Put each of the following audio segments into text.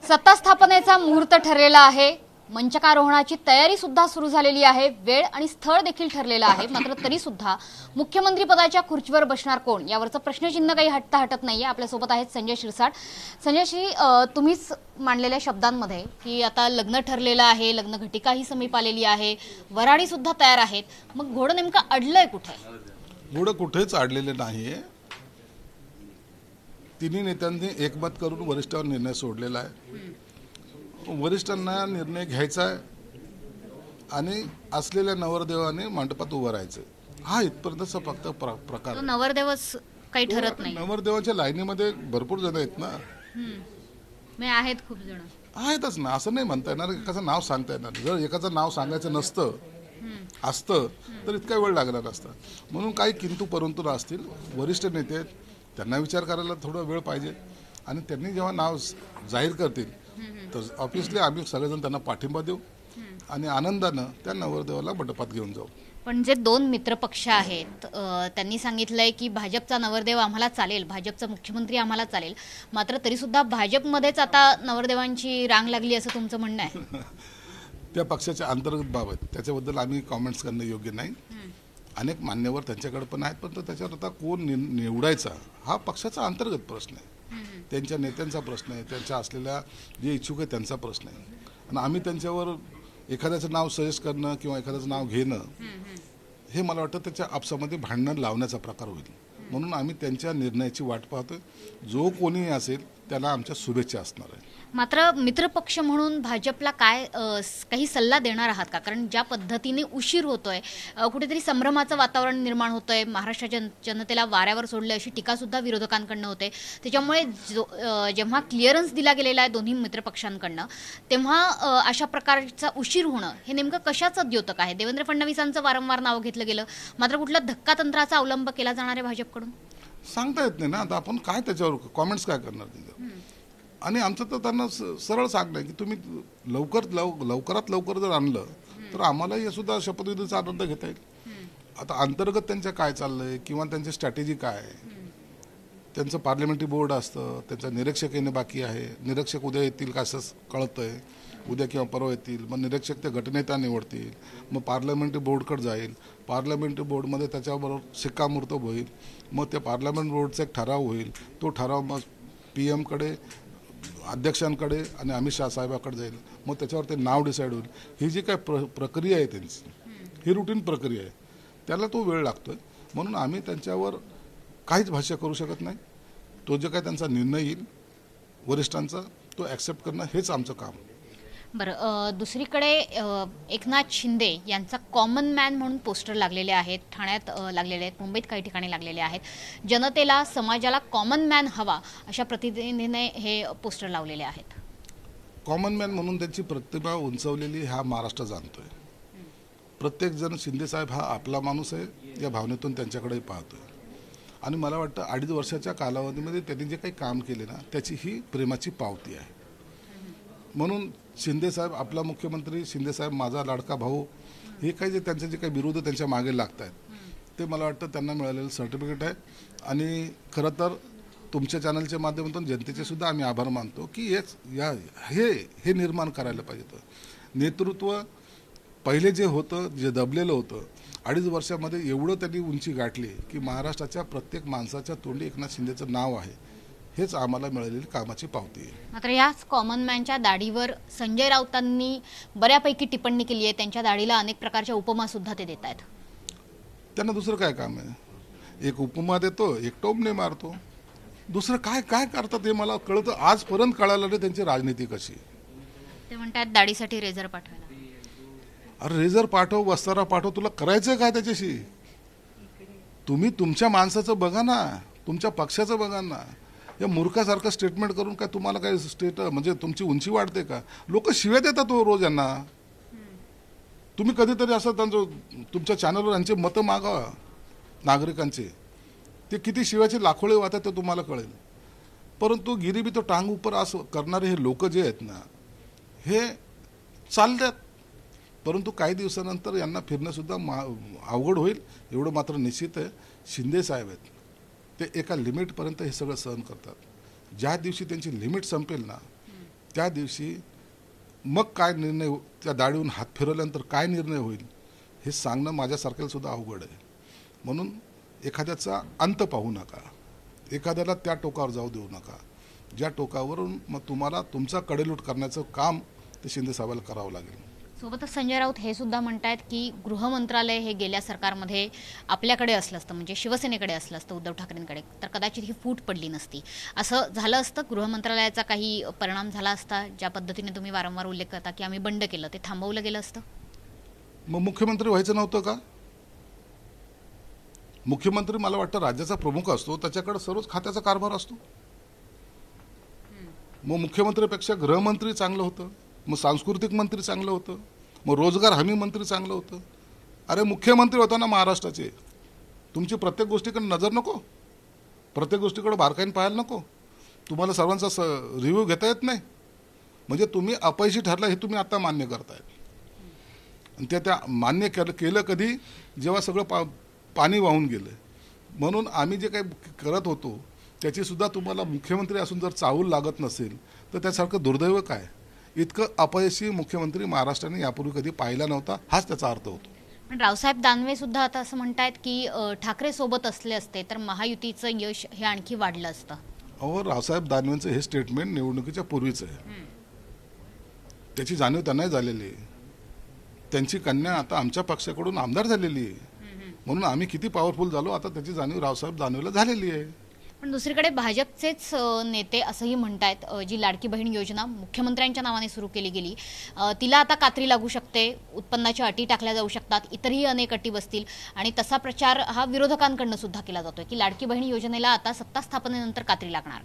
सत्ता स्थापनेचा मुहूर्त ठरलेला आहे। मंचकारोहणाची तयारी सुद्धा सुरू झालेली आहे। वेळ आणि स्थळ देखील ठरलेलं आहे। मात्र तरी सुद्धा मुख्यमंत्री पदाच्या खुर्चीवर बसणार कोण यावरचं प्रश्नचिन्ह काही हटत नाहीये। आपल्या सोबत आहेत संजय शिरसाट। संजयजी, तुम्हीच मांडलेल्या शब्दांमध्ये की आता लग्न ठरलेलं आहे, लग्न घटिकाही समीप आलेली आहे, वराडी सुद्धा तयार आहेत, मग घोडं नेमकं अडलंय कुठे? घोडं कुठेच अडलेले नाहीये। तिन्ही नेत्यांनी एकमत करून वरिष्ठांवर निर्णय सोडलेला आहे। वरिष्ठांना निर्णय घ्यायचा आहे आणि असलेल्या नवरदेवाने मंडपात उभं राहायचं, हा इथपर्यंतचा फक्त प्रकार। नवरदेवच काही ठरत नाही। नवरदेवाच्या लाईनीमध्ये भरपूर जण आहेत ना, मी आहेत, खूप जण आहेतच ना। असं नाही म्हणता येणार, एकाचं नाव सांगता येणार। जर एकाचं नाव सांगायचं नसतं असतं तर इतका वेळ लागला नसता। म्हणून काही किंतु परंतु असतील। वरिष्ठ नेते आहेत, त्यांना विचार करायला थोडा वेळ पाहिजे आणि त्यांनी जेव्हा नाव जाहीर करतील तर ऑब्व्हियसली आम्ही सगळेजण त्यांना पाठिंबा देऊ आणि आनंदानं त्या नवरदेवाला मंडपात घेऊन जाऊ। पण जे दोन मित्रपक्ष आहेत त्यांनी सांगितलंय की भाजपचा नवरदेव आम्हाला चालेल, भाजपचा मुख्यमंत्री आम्हाला चालेल, मात्र तरी सुद्धा भाजपमध्येच आता नवरदेवांची रांग लागली असं तुमचं म्हणणं आहे? त्या पक्षाच्या अंतर्गत बाबत त्याच्याबद्दल आम्ही कॉमेंट्स करणं योग्य नाही। अनेक मान्यवर त्यांच्याकडे पण आहेत, पण त्याच्यावर आता कोण निवडायचा हा पक्षाचा अंतर्गत प्रश्न आहे, त्यांच्या नेत्यांचा प्रश्न आहे, त्यांच्या असलेल्या जे इच्छुक आहे त्यांचा प्रश्न आहे। आणि आम्ही त्यांच्यावर एखाद्याचं नाव सजेस्ट करणं किंवा एखाद्याचं नाव घेणं हे मला वाटतं त्याच्या आपसामध्ये भांडणं लावण्याचा प्रकार होईल। म्हणून आम्ही त्यांच्या निर्णयाची वाट पाहतोय। जो कोणी असेल त्याला आमच्या शुभेच्छा असणार आहे। मात्र मित्रपक्ष म्हणून भाजपला काय काही सल्ला देणार आहात का? कारण ज्या पद्धतीने उशीर होतोय, कुठेतरी संभ्रमाचं वातावरण निर्माण होतंय, महाराष्ट्राच्या जनतेला वाऱ्यावर सोडलं अशी टीका सुद्धा विरोधकांकडनं होते। त्याच्यामुळे जेव्हा क्लिअरन्स दिला गेलेला आहे दोन्ही मित्रपक्षांकडनं, तेव्हा अशा प्रकारचा उशीर होणं हे नेमकं कशाचं द्योतक आहे? देवेंद्र फडणवीसांचं वारंवार नाव घेतलं गेलं, मात्र कुठला धक्कातंत्राचा अवलंब केला जाणार आहे भाजपकडून? सांगता येत नाही ना। आता आपण काय त्याच्यावर कॉमेंट्स काय करणार त्याच्यावर? आणि आमचं तर त्यांना सरळ सांगणं आहे की तुम्ही लवकरात लवकर जर आणलं तर आम्हाला हे सुद्धा शपथविधीचा आनंद घेता येईल। आता अंतर्गत त्यांच्या काय चाललंय किंवा त्यांची स्ट्रॅटेजी काय आहे, त्यांचं पार्लमेंटरी बोर्ड असतं, त्यांचं निरीक्षक येणं बाकी आहे। निरीक्षक उद्या येतील का असं कळतंय, उद्या किंवा परवा येतील। मग निरीक्षक ते गटनेता निवडतील, मग पार्लमेंटरी बोर्डकडे जाईल, पार्लमेंटरी बोर्डमध्ये त्याच्याबरोबर शिक्कामोर्तब होईल, मग त्या पार्लमेंट बोर्डचा एक ठराव होईल, तो ठराव मग PM कडे, अध्यक्षांकडे आणि अमित शाह साहेबांकडे जाईल, मग त्याच्यावर ते नाव डिसाईड होईल। ही जी काय प्रक्रिया आहे त्यांची, ही रुटीन प्रक्रिया आहे, त्याला तो वेळ लागतोय। म्हणून आम्ही त्यांच्यावर काहीच भाष्य करू शकत नाही। तो जे काय त्यांचा निर्णय येईल वरिष्ठांचा तो ॲक्सेप्ट करणं हेच आमचं काम। बरं, दुसरीकडे एकनाथ शिंदे यांचा कॉमन मॅन म्हणून पोस्टर लागलेले आहेत, ठाण्यात लागलेले आहेत, मुंबईत काही ठिकाणी लागलेले आहेत। जनतेला, समाजाला कॉमन मॅन हवा अशा प्रतिनिधीने हे पोस्टर लावलेले आहेत। कॉमन मॅन म्हणून त्यांची प्रतिभा उंचवलेली हा महाराष्ट्र जाणतोय। प्रत्येक जण शिंदेसाहेब हा आपला माणूस आहे या भावनेतून त्यांच्याकडे पाहतोय। आणि मला वाटतं 2.5 वर्षाच्या कालावधीमध्ये त्यांनी जे काही काम केले ना त्याची ही प्रेमाची पावती आहे। म्हणून शिंदेसाहेब आपला मुख्यमंत्री, शिंदेसाहेब माझा लाडका भाऊ, हे काही जे त्यांचे जे काही विरोध त्यांच्या मागे लागत आहेत ते मला वाटतं त्यांना मिळालेलं सर्टिफिकेट आहे। आणि खरं तर तुमच्या चॅनलच्या माध्यमातून जनतेचे सुद्धा आम्ही आभार मानतो की हे निर्माण करायला पाहिजे। नेतृत्व पहिले जे होतं, जे दबलेलं होतं, 2.5 वर्षामध्ये एवढं त्यांनी उंची गाठली की महाराष्ट्राच्या प्रत्येक माणसाच्या तोंडी एकनाथ शिंदेचं नाव आहे। हेच आम्हाला मिळालेली कामाची पावती आहे। मात्र याच कॉमन मॅनच्या दाढीवर संजय राऊतांनी बऱ्यापैकी टिप्पणी केली आहे। त्यांच्या दाढीला अनेक प्रकारच्या उपमा सुद्धा ते देत आहेत। त्यांना दुसरं काय काम आहे? एक उपमा देतो, एक टोमणे मारतो, दुसरं काय काय करतात हे मला कळतं आजपर्यंत कळालं नाही त्यांची राजनीती कशी। ते म्हणतात दाढीसाठी रेझर पाठवायला। अरे रेझर पाठव, वस्तारा पाठव, तुला करायचं काय त्याच्याशी? तुम्ही तुमच्या माणसाचं बघा ना, तुमच्या पक्षाचं बघा ना। या मूर्खासारखं स्टेटमेंट करून काय तुम्हाला काय म्हणजे तुमची उंची वाढते का? लोक शिव्या देतात रोज यांना। तुम्ही कधीतरी असं तुमच्या चॅनलवर यांचे मतं मागा नागरिकांचे, ते किती शिव्याचे लाखोळे वाहतात ते तुम्हाला कळेल। परंतु गिरीबी तो टांग ऊपर असं करणारे हे लोक जे आहेत ना हे चालतात, परंतु काही दिवसानंतर यांना फिरणं सुद्धा अवघड होईल एवढं मात्र निश्चित आहे। शिंदे साहेब आहेत ते एका लिमिटपर्यंत हे सगळं सहन करतात। ज्या दिवशी त्यांची लिमिट संपेल ना त्या दिवशी मग काय निर्णय त्या दाढीहून हात फिरवल्यानंतर काय निर्णय होईल हे सांगणं माझ्यासारख्याला सुद्धा अवघड आहे. म्हणून एखाद्याचा अंत पाहू नका, एखाद्याला त्या टोकावर जाऊ देऊ नका. ज्या टोकावरून मग तुम्हाला तुमचा कडेलूट करण्याचं काम ते शिंदे साहेबाला करावं लागेल. सोबतच संजय राऊत हे सुद्धा म्हणतायत की गृह मंत्रालय हे गेल्या सरकारमध्ये आपल्याकडे असलं असतं, म्हणजे शिवसेनेकडे असलं असतं, उद्धव ठाकरेंकडे, तर कदाचित ही फूट पडली नसती. असं झालं असतं? गृह मंत्रालयाचा काही परिणाम झाला असता? ज्या पद्धतीने तुम्ही वारंवार उल्लेख करता की आम्ही बंड केलं, ते थांबवलं गेलं असतं? मग मुख्यमंत्री व्हायचं नव्हतं का? मुख्यमंत्री मला वाटतं राज्याचा प्रमुख असतो, त्याच्याकडे सर्वच खात्याचा कारभार असतो. मग मुख्यमंत्रीपेक्षा गृहमंत्री चांगलं होतं, मग सांस्कृतिक मंत्री चांगलं होतं, मग रोजगार हमी मंत्री चांगलं होतं. अरे मुख्यमंत्री होता ना महाराष्ट्राचे, तुमची प्रत्येक गोष्टीकडे नजर नको, प्रत्येक गोष्टीकडे बारकाईने पाहायला नको, तुम्हाला सर्वांचा रिव्ह्यू घेता येत नाही. म्हणजे तुम्ही अपयशी ठरला हे तुम्ही आता मान्य करताय. आणि त्या मान्य केलं कधी, जेव्हा सगळं पाणी वाहून गेलं. म्हणून आम्ही जे काही करत होतो त्याची सुद्धा तुम्हाला मुख्यमंत्री असून जर चाहूल लागत नसेल तर त्यासारखं दुर्दैव काय. इतकं अपयशी मुख्यमंत्री महाराष्ट्राने यापूर्वी कधी पाहिला नव्हता, हाच त्याचा अर्थ होतो. पण रावसाहेब दानवे सुद्धा आता असं म्हणतायत की ठाकरे सोबत असले असते तर महायुतीचं यश हे आणखी वाढलं असतं. अहो, रावसाहेब दानवेंचं हे स्टेटमेंट निवडणुकीच्या पूर्वीचं आहे. त्याची जाणीव त्यांनाही झालेली आहे. त्यांची कन्या आता आमच्या पक्षाकडून आमदार झालेली आहे. म्हणून आम्ही किती पॉवरफुल झालो आता त्याची जाणीव रावसाहेब दानवेला झालेली आहे. पण दुसरीकडे भाजपचेच नेते असंही म्हणतायत जी लाडकी बहीण योजना मुख्यमंत्र्यांच्या नावाने सुरू केली गेली, तिला आता कात्री लागू शकते, उत्पन्नाच्या अटी टाकल्या जाऊ शकतात, इतरही अनेक अटी बसतील. आणि तसा प्रचार हा विरोधकांकडनं सुद्धा केला जातोय की लाडकी बहीण योजनेला आता सत्ता स्थापनेनंतर कात्री लागणार.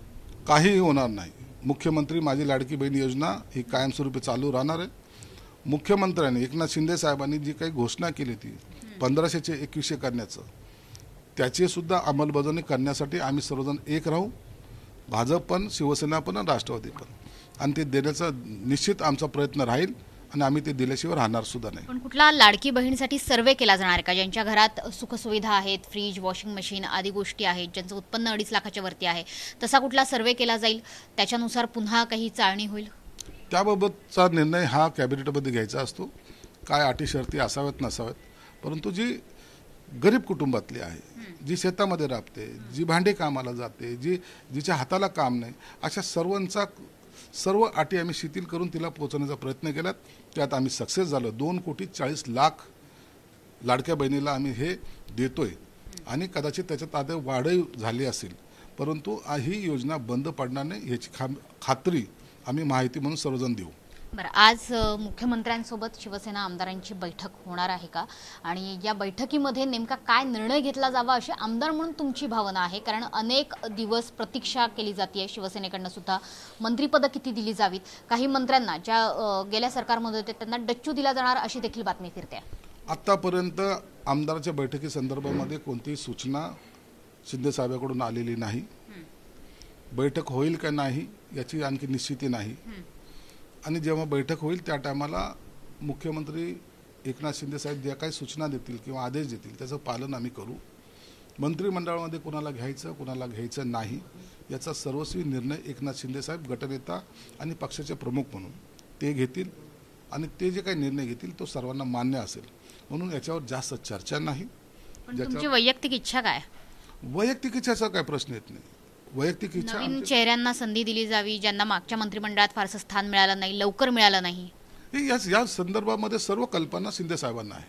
काहीही होणार नाही. मुख्यमंत्री माझी लाडकी बहीण योजना ही कायमस्वरूपी चालू राहणार आहे. मुख्यमंत्र्यांनी एकनाथ शिंदे साहेबांनी जी काही घोषणा केली ती 1500चे 2100 करण्याचं, त्याची सुद्धा अंमलबजावणी करण्यासाठी आम्ही सर्वजण एक राहू, भाजप पण, शिवसेना पण आणि राष्ट्रवादी पण. आणि ते देण्याचा निश्चित आमचा प्रयत्न राहील आणि आम्ही ते दिल्याशिवाय राहणार सुद्धा नाही. पण कुठला लाडकी बहीणसाठी सर्वे केला जाणार आहे का? ज्यांच्या घरात सुखसुविधा आहेत, फ्रीज, वॉशिंग मशीन आदी गोष्टी आहेत, ज्यांचं उत्पन्न 2.5 लाखाच्या वरती आहे, तसा कुठला सर्वे केला जाईल? त्याच्यानुसार पुन्हा काही चाळणी होईल? त्याबाबतचा निर्णय हा कॅबिनेटमध्ये घ्यायचा असतो. काय अटी शर्ती असाव्यात नसाव्यात. परंतु जी गरीब कुटुंबातली आहे, जी शेतामध्ये राबते, जी भांडे कामाला जाते, जिच्या हाताला काम नाही, अशा सर्व अटी आम्ही शिथिल करून तिला पोहोचवण्याचा प्रयत्न केलात. त्यात आम्ही सक्सेस झालो. 2,40,00,000 लाडक्या बहिणीला आम्ही हे देतोय. आणि कदाचित त्याच्यात आता वाढही झाली असेल, परंतु ही योजना बंद पडणार नाही याची खात्री आम्ही माहिती म्हणून सर्वजण देऊ. बरं, आज मुख्यमंत्र्यांसोबत शिवसेना आमदारांची बैठक होणार आहे का? आणि या बैठकीमध्ये नेमका काय निर्णय घेतला जावा अशी आमदार म्हणून तुमची भावना आहे? कारण अनेक दिवस प्रतीक्षा केली जाते शिवसेनेकडनं सुद्धा. मंत्रिपदं किती दिली जावीत? काही मंत्र्यांना ज्या गेल्या सरकारमध्ये होते त्यांना डच्चू दिला जाणार अशी देखील बातमी फिरते. आत्तापर्यंत आमदाराच्या बैठकीसंदर्भामध्ये कोणतीही सूचना शिंदे साहेबांकडून आलेली नाही. बैठक होईल का नाही याची आणखी निश्चिती नाही. आणि जेव्हा बैठक होईल त्या टायमाला मुख्यमंत्री एकनाथ शिंदे साहेब ज्या काही सूचना देतील किंवा आदेश देतील त्याचं पालन आम्ही करू. मंत्रिमंडळामध्ये कुणाला घ्यायचं कुणाला घ्यायचं नाही याचा सर्वस्वी निर्णय एकनाथ शिंदे साहेब गटनेता आणि पक्षाचे प्रमुख म्हणून ते घेतील. आणि ते जे काही निर्णय घेतील तो सर्वांना मान्य असेल. म्हणून याच्यावर जास्त चर्चा नाही. तुमची वैयक्तिक इच्छा काय? वैयक्तिक इच्छाचा काय प्रश्न येत नाही. वैयक्तिक इच्छा नवीन चेहऱ्यांना संधी दिली जावी, ज्यांना मागच्या मंत्रिमंडळात फारसं स्थान मिळालं नाही, लवकर मिळालं नाही. या संदर्भामध्ये सर्व कल्पना शिंदे साहेबांना आहे.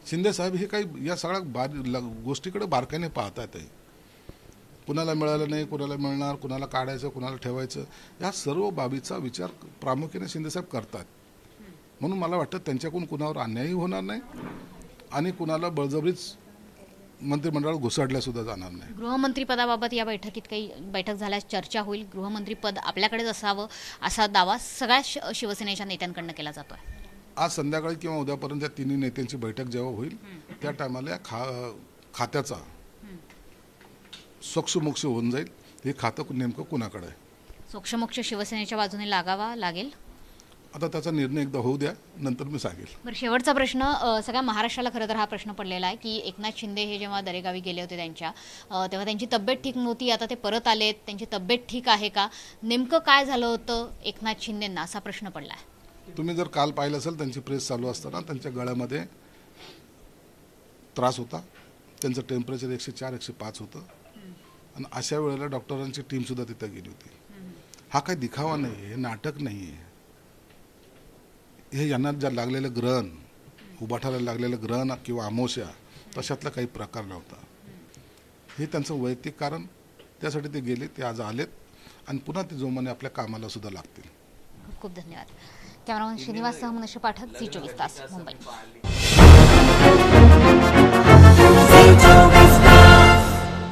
शिंदे साहेब हे काही या सगळ्या गोष्टीकडे बारकाईने पाहतात आहे. कुणाला मिळालं नाही, कुणाला मिळणार, कुणाला काढायचं, कुणाला ठेवायचं, या सर्व बाबीचा विचार प्रामुख्याने शिंदे साहेब करतात. म्हणून मला वाटतं त्यांच्याकडून कुणावर अन्यायही होणार नाही आणि कुणाला बळजबरीच मंत्रिमंडळात घुसडल्या सुद्धा जाणार नाही. गृहमंत्री पदाबाबत या बैठकीत काही बैठक झाल्यास चर्चा होईल. गृहमंत्री पद आपल्याकडेच असावं असा दावा सगळ्या शिवसेनेच्या नेत्यांकडून केला जातोय. आज संध्याकाळी किंवा उद्यापर्यंत या तिन्ही नेत्यांची बैठक जेव्हा होईल त्या टायमाला खात्याचा सोक्षमोक्ष होऊन जाईल. हे खातं नेमकं कुणाकडे आहे. सोक्षमोक्ष शिवसेनेच्या बाजूने लागेल. आता त्याचा निर्णय एकदा होऊ द्या, नंतर मी सांगेल. बरं, शेवटचा प्रश्न, सगळ्या महाराष्ट्राला खरं तर हा प्रश्न पडलेला आहे की एकनाथ शिंदे हे जेव्हा दरेगावी गेले होते त्यांच्या, तेव्हा त्यांची तब्येत ठीक नव्हती, आता ते परत आलेत, त्यांची तब्येत ठीक आहे का? नेमकं काय झालं होतं एकनाथ शिंदेंना, असा प्रश्न पडला आहे. तुम्ही जर काल पाहिलं असेल, त्यांची प्रेस चालू असताना त्यांच्या गळ्यामध्ये त्रास होता, त्यांचं टेम्परेचर 104 105 होतं, आणि अशा वेळेला डॉक्टरांची टीमसुद्धा तिथं गेली होती. हा काही दिखावा नाही, हे नाटक नाही आहे. हे यांना ज्या लागलेलं ग्रहण, उभाठाला लागलेलं ग्रहण किंवा अमावस्या, तशातला काही प्रकार नव्हता. हे त्यांचं वैयक्तिक कारण, त्यासाठी ते गेले, ते आज आलेत आणि पुन्हा ते जोमाने आपल्या कामाला सुद्धा लागतील. खूप खूप धन्यवाद. कॅमेरामन श्रीनिवास सह मनुष्य पाठक, झी 24 तास, मुंबई.